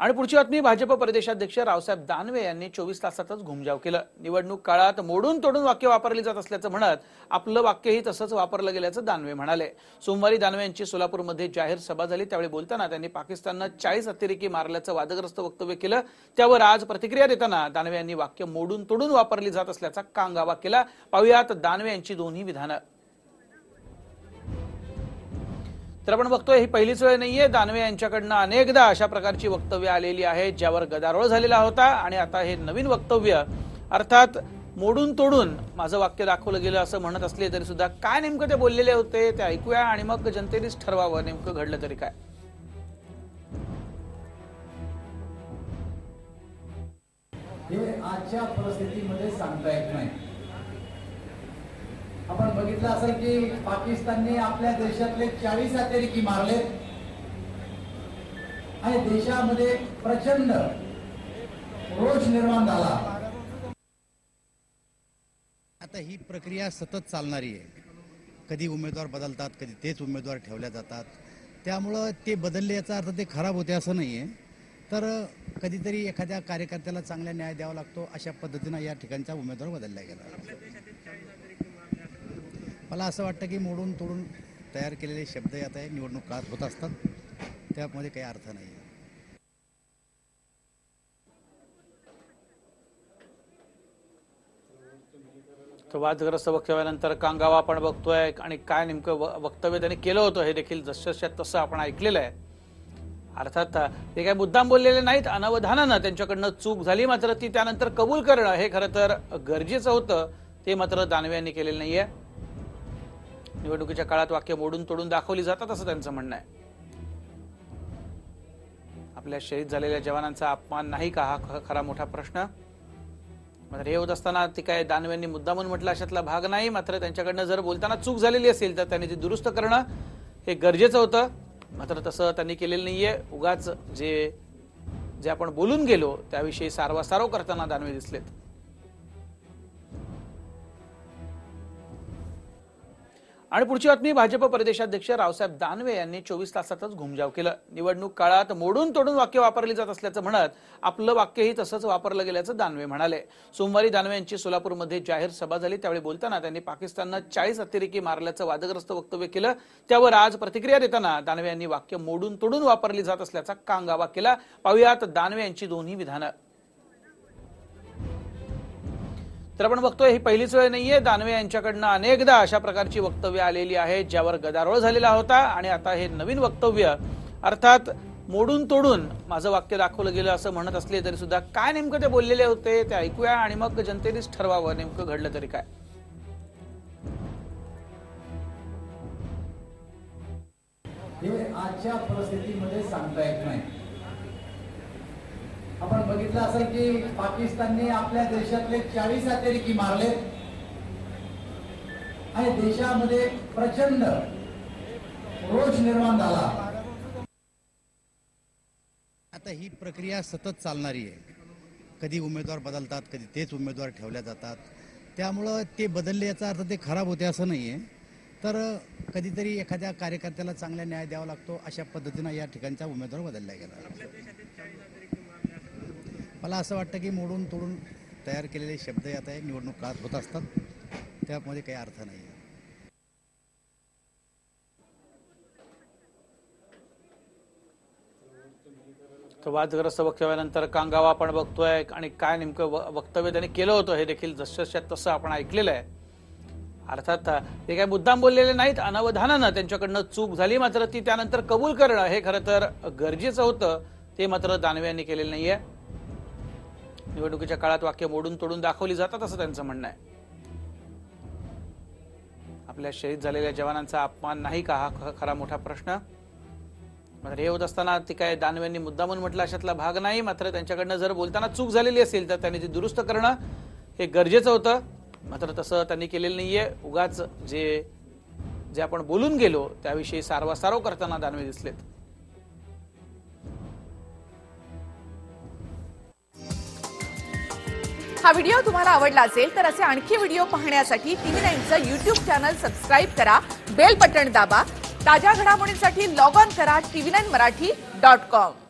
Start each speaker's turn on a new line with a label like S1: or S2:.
S1: आणि पुढची बातमी, भाजप प्रदेशाध्यक्ष रावसाहेब दानवे यांनी 24 तासातच घुमजाव केलं। निवडणूक काळात मोडून तोडून वाक्य वापरली जात असल्याचं म्हणत आपलं वाक्यही तसंच वापरलं गेल्याचं दानवे म्हणाले। सोमवारी दानवे यांची सोलापूरमध्ये जाहीर सभा झाली, त्यावेळी बोलताना त्यांनी पाकिस्ताननं 40 अतिरेकी मारल्याचं वादग्रस्त वक्तव्य केलं। त्यावर आज प्रतिक्रिया देताना दानवे यांनी वाक्य मोडून तोडून वापरली जात असल्याचा कांगावा केला। पाहुयात दानवे यांची दोन्ही विधानं। तर आपण बघतोय ही पहिलीच वेळ नाहीये, दानवे यांच्याकडनं अनेकदा अशा प्रकारची वक्तव्य आलेली आहेत ज्यावर गदारोळ झालेला होता। आणि आता हे नवीन वक्तव्य, अर्थात मोडून तोडून माझं वाक्य दाखवलं गेलं असं म्हणत असले तरी सुद्धा काय नेमकं ते बोललेले होते ते ऐकूया आणि मग जनतेनेच ठरवावं नेमकं घडलं तरी काय।
S2: हे आजच्या परिस्थितीमध्ये सांगता येत नाही। आपण बघितलं असेल की पाकिस्तानने आपल्या देशातले 40 अतिरेकी मारले आणि देशामध्ये प्रचंड रोष निर्माण झाला।
S3: आता ही प्रक्रिया सतत चालणारी आहे। कधी उमेदवार बदलतात, कधी तेच उमेदवार ठेवले जातात, त्यामुळे ते बदलले याचा अर्थ ते खराब होते असं नाहीये। तर कधीतरी एखाद्या कार्यकर्त्याला चांगला न्याय द्यावा लागतो, अशा पद्धतीने या ठिकाणचा उमेदवार बदलला गेला। मला असं वाटतं की मोडून तोडून तयार केलेले शब्द आता निवडणूक काळात होत असतात, त्यामध्ये काही अर्थ नाही।
S1: तर वादग्रस्त वक्तव्यानंतर कांगावा आपण बघतोय आणि काय नेमकं वक्तव्य त्यांनी केलं होतं हे देखील जसं तसं आपण ऐकलेलं आहे। अर्थात ते काय मुद्दाम बोललेले नाहीत, अनवधानानं त्यांच्याकडनं चूक झाली, मात्र ती त्यानंतर कबूल करणं हे खरं तर गरजेचं होतं, ते मात्र दानवे यांनी केलेलं नाहीये। निवडणुकीच्या काळात वाक्य मोडून तोडून दाखवली जातात असं त्यांचं म्हणणं आहे। आपल्या शहीद झालेल्या जवानांचा अपमान नाही का हा खरा मोठा प्रश्न। मात्र हे होत असताना ती काय दानवेंनी मुद्दामून म्हटलं अशातला भाग नाही, मात्र त्यांच्याकडनं जर बोलताना चूक झालेली असेल तर त्यांनी ती दुरुस्त करणं हे गरजेचं होतं, मात्र तसं त्यांनी केलेलं नाहीये। उगाच जे आपण बोलून गेलो त्याविषयी सारवासारव करताना दानवे दिसलेत। आणि पुढची बातमी, भाजप प्रदेशाध्यक्ष रावसाहेब दानवे यांनी 24 तासातच घुमजाव केलं। निवडणूक काळात मोडून तोडून वाक्य वापरली जात असल्याचं म्हणत आपलं वाक्यही तसंच वापरलं गेल्याचं दानवे म्हणाले। सोमवारी दानवे यांची सोलापूरमध्ये जाहीर सभा झाली, त्यावेळी बोलताना त्यांनी पाकिस्ताननं 40 अतिरेकी मारल्याचं वादग्रस्त वक्तव्य केलं। त्यावर आज प्रतिक्रिया देताना दानवे यांनी वाक्य मोडून तोडून वापरली जात असल्याचा कांगावा केला। पाहुयात दानवे यांची दोन्ही विधानं। तर आपण बघतोय ही पहिलीच वेळ नाहीये, दानवे यांच्याकडनं अनेकदा अशा प्रकारची वक्तव्य आलेली आहेत ज्यावर गदारोळ झालेला होता। आणि आता हे नवीन वक्तव्य, अर्थात मोडून तोडून माझं वाक्य दाखवलं गेलं असं म्हणत असले तरी सुद्धा काय नेमकं ते बोललेले होते ते ऐकूया आणि मग जनतेनेच ठरवावं नेमकं घडलं तरी काय।
S2: हे आजच्या परिस्थितीमध्ये सांगता येत नाही। आपण बघितलं असेल की पाकिस्तानने आपल्या देशातले 40 अतिरेकी मारले आणि देशामध्ये प्रचंड रोष निर्माण झाला।
S3: आता ही प्रक्रिया सतत चालणारी आहे। कधी उमेदवार बदलतात, कधी तेच उमेदवार ठेवले जातात, त्यामुळे ते बदलले याचा अर्थ ते खराब होते असं नाहीये। तर कधीतरी एखाद्या कार्यकर्त्याला चांगला न्याय द्यावा लागतो, अशा पद्धतीने या ठिकाणचा उमेदवार बदलला गेला। मला असं वाटतं की मोडून तोडून तयार केलेले शब्द आता निवडणूक काळात होत असतात, त्यामध्ये काही अर्थ नाही।
S1: तर वादग्रस्त वक्तव्यानंतर कांगावा आपण बघतोय आणि काय नेमकं वक्तव्य त्यांनी केलं होतं हे देखील जसं तसं आपण ऐकलेलं आहे। अर्थात ते काय मुद्दाम बोललेले नाहीत, अनवधानानं त्यांच्याकडनं चूक झाली, मात्र ती त्यानंतर कबूल करणं हे खरं तर गरजेचं होतं, ते मात्र दानवे यांनी केलेलं नाहीये। निवडणुकीच्या काळात वाक्य मोडून तोडून दाखवली जातात असं त्यांचं म्हणणं आहे। आपल्या शहीद झालेल्या जवानांचा अपमान नाही का हा खरा मोठा प्रश्न। मात्र हे होत असताना ती काय दानवेंनी मुद्दामून म्हटलं अशातला भाग नाही, मात्र त्यांच्याकडनं जर बोलताना चूक झालेली असेल तर त्यांनी ती दुरुस्त करणं हे गरजेचं होतं, मात्र तसं त्यांनी केलेलं नाहीये। उगाच जे आपण बोलून गेलो त्याविषयी सारवासारव करताना दानवे दिसलेत।
S4: हा व्हिडिओ तुम्हाला आवडला असेल तर असे आणखी व्हिडिओ पाहण्यासाठी TV9चं YouTube चॅनल सबस्क्राइब करा, बेल बटन दाबा। ताज्या घडामोडींसाठी लॉग ऑन करा tv9marathi.com।